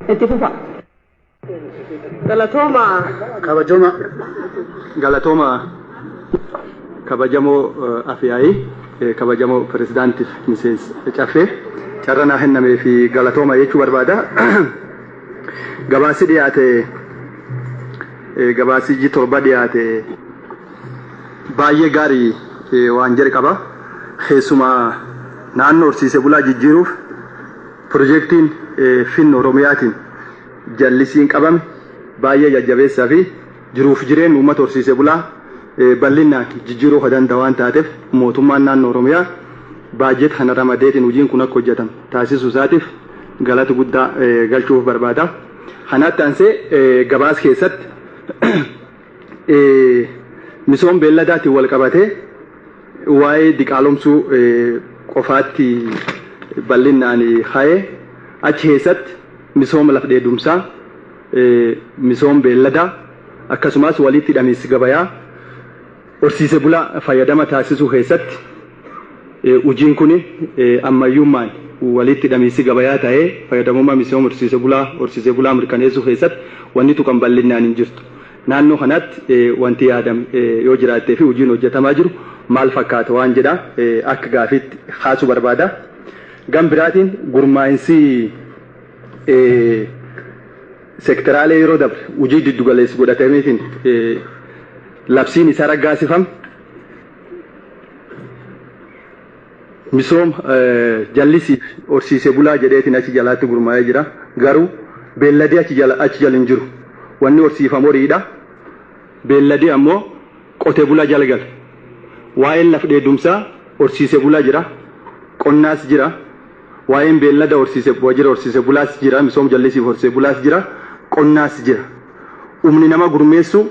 اتفاق Galatoma kabajamo afiyai kabajamo president Mrs. Chafe charana henname fi galatoma yechu barbada gabasi diate gabasi ji torba diate baye gari wanjere kaba khesuma naannoo horsiise bulaa jijjiiruuf projektiin fin oromiyaatiin jallisiin qabame baay'ee jajjabeessaa fi jiruuf jireen uummata horsiise bulaa bal'inaan jijjiiruu danda'u waan taateef mootummaan naannoo oromiyaa baajet kana ramadeetiin hojiin kun akka hojjetamu taasisuu isaatiif galata guddaa galchuuf barbaada. Kanaatti aansee gabaas keessatti misooma beelladaatiin wal qabatee waa'ee diqaalomsuu qofaatti bal'inaan haa'ee achi keessatti misooma laf dheedumsaa misooma beelladaa akkasumas walitti hidhamiinsi gabayaa horsiise bulaa fayyadama taasisuu keessatti hojiin kun ammayyummaan walitti hidhamiinsi gabayaa ta'ee fayyadamummaa misooma horsiise bulaa mirkaneessuu keessatti wanni tuqan bal'inaan hin jirtu. Naannoo kanatti wanti yaadame yoo jiraattee fi hojiin hojjetamaa jiru maal fakkaata waan jedha akka gaafiitti kaasuu barbaada. Gam biraatiin gurmaa'insi sektoraalee yeroo dabre hojii giddugaleessi godhatameetiin labsiin isaa raggaasifame misooma jallisiif horsiise bulaa jedheetiin achi jalaatti gurmaa'ee jira. Garuu beelladii achi jala hin jiru. Wanni horsiifamu horiidha. Beelladii ammoo qotee bulaa jala gala. Waa'een laf dheedumsaa horsiise bulaa jira. Qonnaas jira. Waa'een beellada horsiise bulaas jira. Misooma jallisiif horsiise bulaas jira. Qonnaas jira. Humni nama gurmeessu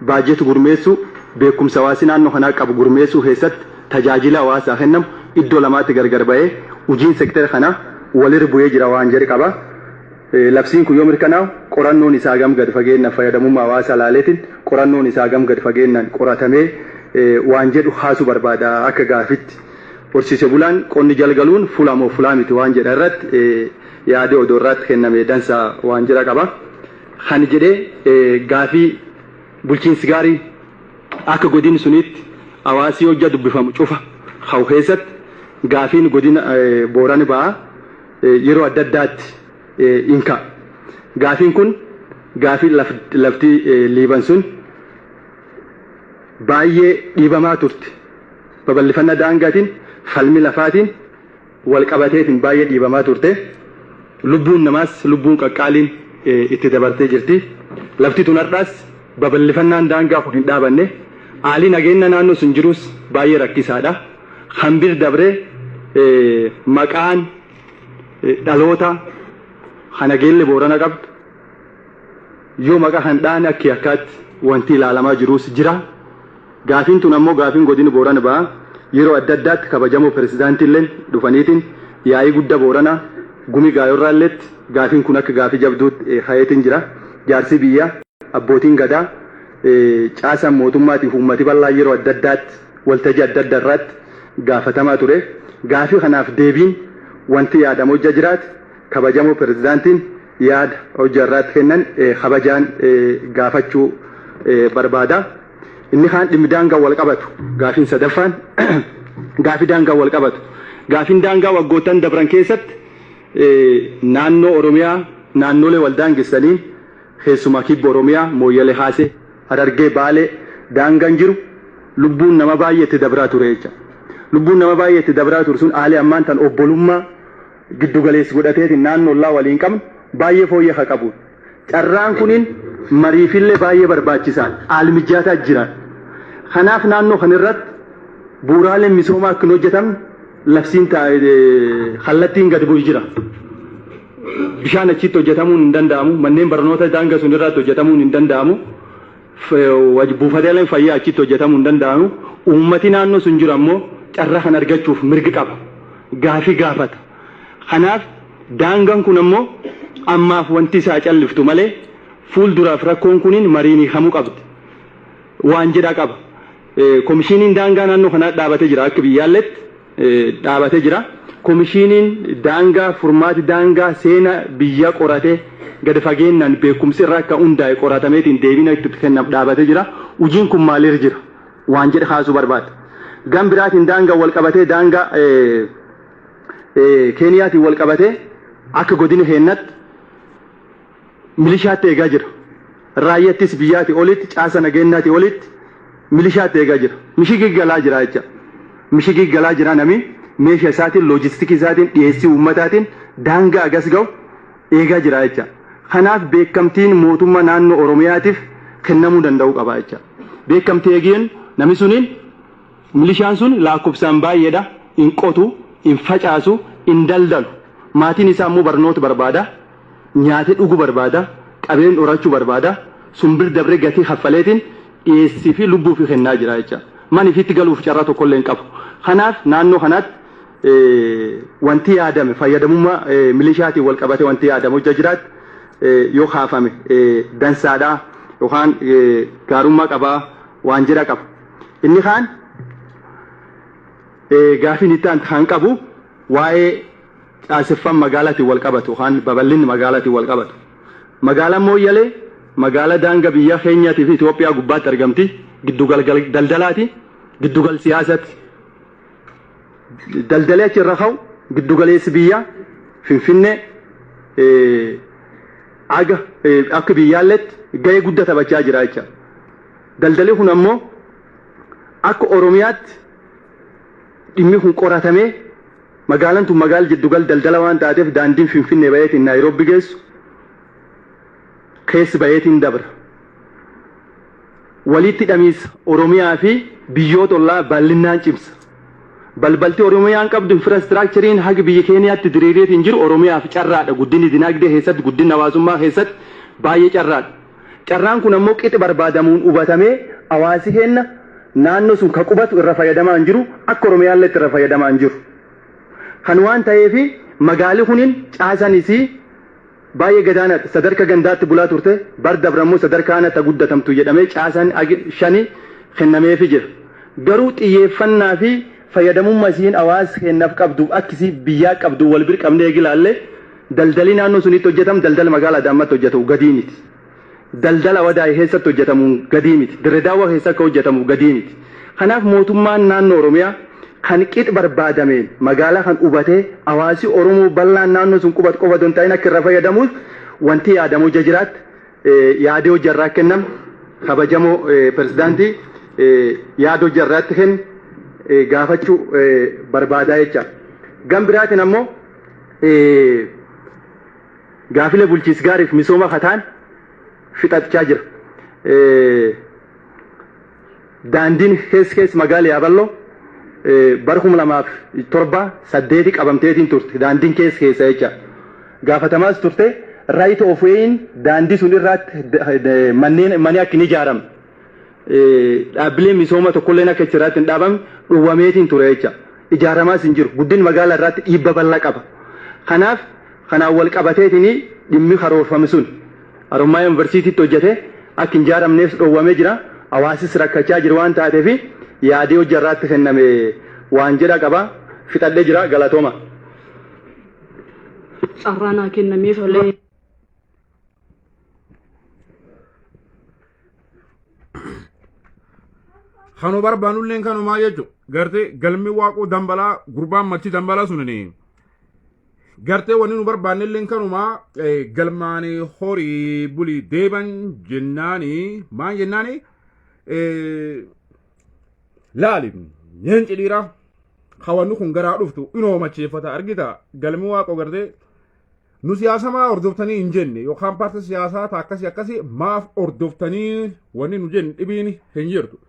baajetu gurmeessu beekumsa hawaasi naannoo kanaa qabu gurmeessuu keessatti tajaajila hawaasaa kennamu iddoo lamaatti gargar ba'ee hojiin sektara kanaa walirra bu'ee jira waan jedhu qaba. Labsiin kun yoo mirkanaa'u qorannoon isaa gam gad fageenyaan fayyadamummaa hawaasaa ilaaleetiin qorannoon isaa gam gad fageenyaan qoratamee waan jedhu haasuu barbaada akka gaafitti. Horsiise bulaan qonni jalgaluun fulamoo fulaa miti waan jedha irratti yaada odoo irratti kennamee dansaa waan jira qaba. Kan jedhee gaafii bulchiinsi gaarii akka godina suniitti hawaasii hojja dubbifamu cufa hawu keessatti gaafiin godina Booran ba'aa yeroo adda addaatti inka. Gaafiin kun gaafii lafti liiban sun baay'ee dhiibamaa turte. Babal'ifannaa daangaatiin falmi lafaatiin wal qabateetiin baay'ee dhiibamaa turte. Lubbuun namaas lubbuun qaqqaaliin itti dabartee jirti. Lafti tun har'aas babal'ifannaan daangaa kun hin dhaabanne. Haalli nageenya naannoo sun jirus baay'ee rakkisaadha. Hambir dabree maqaan dhaloota kana geelle Boorana qabdu yoo maqaa kan dhaane akkaatti wanti ilaalamaa jirus jira. Gaafiin tun ammoo gaafiin godina Boorana ba'a yeroo adda addaatti kabajamoo pirezidaantiilleen dhufaniitiin yaa'ii guddaa Booranaa gumi gaayorraalleetti gaafiin kun akka gaafii jabduutti hayeetiin jira. Jaarsi biyyaa abbootiin gadaa caasaan mootummaatiif uummati bal'aa yeroo adda addaatti waltajjii adda addaa irratti gaafatamaa ture. Gaafii kanaaf deebiin wanti yaadamu hojja jiraate kabajamoo pirezidaantiin yaada hojja irratti kennan kabajaan gaafachuu barbaada. Inni kaan dhimmi daangaa wal qabatu gaafiin sadaffaan gaafii daangaa wal qabatu. Gaafiin daangaa waggoottan dabran keessatti naannoo Oromiyaa naannolee wal daangessanii keessumaa kibba Oromiyaa Mooyyalee Haasee Harargee Baalee daangaan jiru lubbuun nama baay'ee itti dabraa ture jecha. Lubbuun nama baay'ee itti dabraa ture sun haalli ammaan tan obbolummaa giddugaleessi godhateetiin naannoo ollaa waliin qabnu baay'ee fooyya'aa qabu. Carraan kuniin mariifillee baay'ee barbaachisaa haal mijaataa jira. Kanaaf naannoo kanarratti bu'uuraaleen misoomaa akka hojjetamne labsiin kallattiin gad bu'u jira. Bishaan achitti hojjetamuun hin danda'amu. Manneen barnoota daangaa sun irratti hojjetamuun hin danda'amu. Buufataaleen fayyaa achitti hojjetamuun hin danda'amu. Uummati naannoo sun jiru ammoo carraa kan argachuuf mirgi qaba. Gaafii gaafata. Kanaaf daangaan kun ammoo ammaaf wanti isaa calliftu malee fuulduraaf rakkoon kuniin mariin hiikamuu qabdi. Waan jedhaa qaba. Komishiniin daangaa naannoo kanaa dhaabatee jira akka biyyaalletti dhaabatee jira. komishiniin daangaa furmaati daangaa seenaa biyya qoratee gad fageenyaan beekumsi irraa akka hundaa'e qoratameetiin deebina itti kennaaf dhaabatee jira. Hojiin kun maaliirra jira waan jedhe kaasuu barbaada. Gam biraatiin daangaa wal qabatee daangaa Keeniyaatiin wal qabatee akka godina heennatti milishaatti eegaa jira. Raayyaattis biyyaatti olitti caasa nageenyaatti olitti milishaatti eegaa jira. Mishigii galaa jira jecha. Mishigii galaa jira namni meeshaa isaatiin loojistikii isaatiin dhiyeessii uummataatiin daangaa agas ga'u eegaa jira jecha. Kanaaf beekamtiin mootummaa naannoo Oromiyaatiif kennamuu danda'u qaba jecha. Beekamtii eegeen namni suniin milishaan sun lakkoofsaan baay'eedha. In qotu, in facaasu, in daldalu. Maatiin isaa immoo barnoota barbaada. Nyaatee dhuguu barbaada. Qabeen horachuu barbaada. Sumbir dabree gatii haffaleetiin dhiyeessii fi lubbuu fi kennaa jira jecha. Mani ifitti galuuf carraa tokkollee hin qabu. Kanaaf naannoo kanaatti wanti yaadame fayyadamummaa milishaatiin wal qabate wanti yaadamu hojja jiraatti yoo kaafame dansaadhaa yookaan gaarummaa qabaa waan jira qaba. Inni kaan gaafiin itti kan qabu waa'ee caaseffan magaalaatiin wal qabatu yookaan babal'inni magaalaatiin wal qabatu. Magaalaan Mooyyalee magaalaa daangaa biyya keenyaatii fi Itoophiyaa gubbaatti argamti. Giddugal daldalaati. Giddugal siyaasaati. Daldalee achirra ka'u giddugaleessi biyyaa Finfinnee akka biyyaalletti gahee guddaa taphachaa jira jecha. Daldalli kun ammoo akka Oromiyaatti dhimmi kun qoratamee magaalaan tun magaala giddugal daldala waan taateef daandiin Finfinnee bayeetiin Naayiroobi geessu keessi bayeetiin dabra. Walitti dhamiisa Oromiyaa fi biyyoota ollaa bal'inaan cimsa. Balbalti Oromiyaan qabdu infiraastiraakchariin haga biyya Keeniyaatti diriireetiin jiru Oromiyaaf carraadha. Guddinni dinagdee keessatti guddinni hawaasummaa keessatti baay'ee carraadha. Carraan kun ammoo qixa barbaadamuun hubatamee hawaasi keenya naannoo sun ka qubatu irra fayyadamaa hin jiru akka Oromiyaallee irra fayyadamaa hin jiru. Kan waan ta'eef magaalli kunin caasanis baay'ee gadaanaadha. Sadarkaa gandaatti bulaa turte bar dabrammoo sadarkaa kanatti guddatamtu jedhamee caasaan shani kennameefii jira. Garuu xiyyeeffannaa fi fayyadamummaa isiin hawaasa kennaaf qabdu akkisii biyyaa qabdu wal bir qabnee eegilaallee daldalii naannoo sunitti hojjetamu daldala magaalaa Adaamaatti hojjetamu gadii miti. Daldala Wadaayee keessatti hojjetamu gadii miti. Dirree Daawwaa keessatti akka hojjetamu gadii miti. Kanaaf mootummaan naannoo Oromiyaa kan qixa barbaadameen magaalaa kan hubatee hawaasi Oromoo bal'aan naannoo sun qubatu qofa don ta'in akka irra fayyadamuuf wanti yaadamu jiraatti yaadee hojjarraa kennam kabajamoo pirezidaantii yaada hojjarraatti kennu gaafachuu barbaadaa jecha. Gam biraatiin ammoo gaafilee bulchiis gaariif misooma kataan fixachaa jira. Daandiin keessa magaalaa Yaaballoo bara 2007 qabamteetiin turte daandiin keessa jecha. Gaafatamaas turte right of wayin daandii sun irratti manneen akka hin ijaaramne dhaabbilee misooma tokkolleen akka achirratti hin dhaabamne dhowwameetiin ture jecha. Ijaaramaas hin jiru. Guddin magaalaa irratti dhiibba bal'aa qaba. Kanaaf kanaan wal qabateetiin dhimmi karoorfame sun Harommaa Yuunivarsiitiitti hojjete akka hin ijaaramneef dhowwamee jira. Hawaasis rakkachaa jiru waan taateef yaadee hojjarraatti kenname waan jedha qaba. Fixadhee jira galatooma. Carraanaa kennameef olee. Kanuu barbaanulleen kanumaa jechuudha. Gartee galmi waaquu dambalaa gurbaan machi dambalaa sunini. Gartee wanni nu barbaannelleen kanumaa galmaanii horii bulii deeban jennaani maan jennaani laali nyeenci dhiiraa hawannu kun garaa dhuftu inoo macheeffata argita galmi waaqoo gartee nu siyaasamaa hordoftanii hin jenne yookaan paartii siyaasaa akkasii maaf hordoftanii wanni nu jenne dhibiin hin jirtu.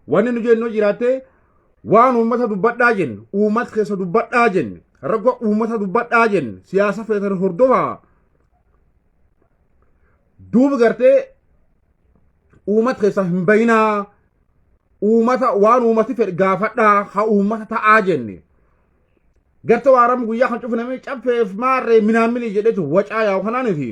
Wanni nu jennu jiraattee waan uummata dubbadhaa jenne uummata keessa dubbadhaa jenne rakkoo uummata dubbadhaa jenne siyaasa feetan hordofaa duuba gartee uummata keessa hin bayinaa uummata waan uummati fedhe gaafadhaa haa uummata ta'aa jenne gartee waaram guyyaa kan cufinamee caffeef maarree minaamilii jedhetu wacaa yaa'u kanaaniti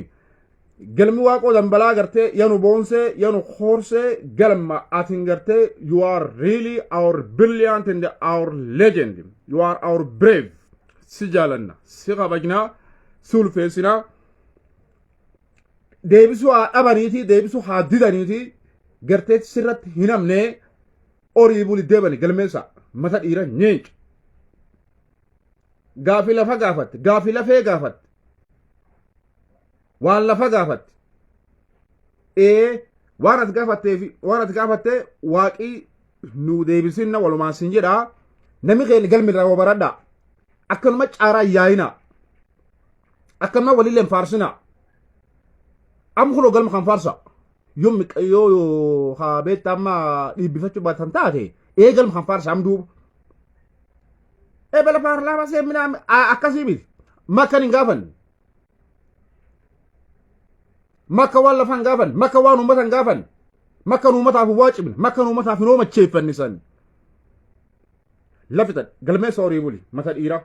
galmi waaqoo dambalaa gartee yanu boonsee yanu horsee galma atin gartee you are really our brilliant and our legend you are our brave si jaalanna si kabajnaa si ulfeessinaa deebisuu haa dhabaniiti deebisuu haa didaniiti gartee sirratti hin hamnee horii buli deebani galmeessa mata dhiira nyeenca gaafii lafa gaafatte gaafii lafee gaafatte waan lafa gaafatte waan ati gaafattee waaqii nu deebisinna walumaan sin jedhaa namni keenya galmirraa wabaradhaa akkanuma caaraa yaayinaa akkanuma walillee hin faarsinaa amma kunoo galma kan faarsa yoo haa beektaa amma dhiibbifachuu baatan taate galma kan faarsa am duuba bala paarlaamaa seeminaa akkasii miti makkan hin gaafanne makka waan lafan gaafan makka waan ummatan gaafan makka ummataaf waacibne makka ummataaf hinoo macheeffannisan lafitan galmeessa horii buli mata dhiiraa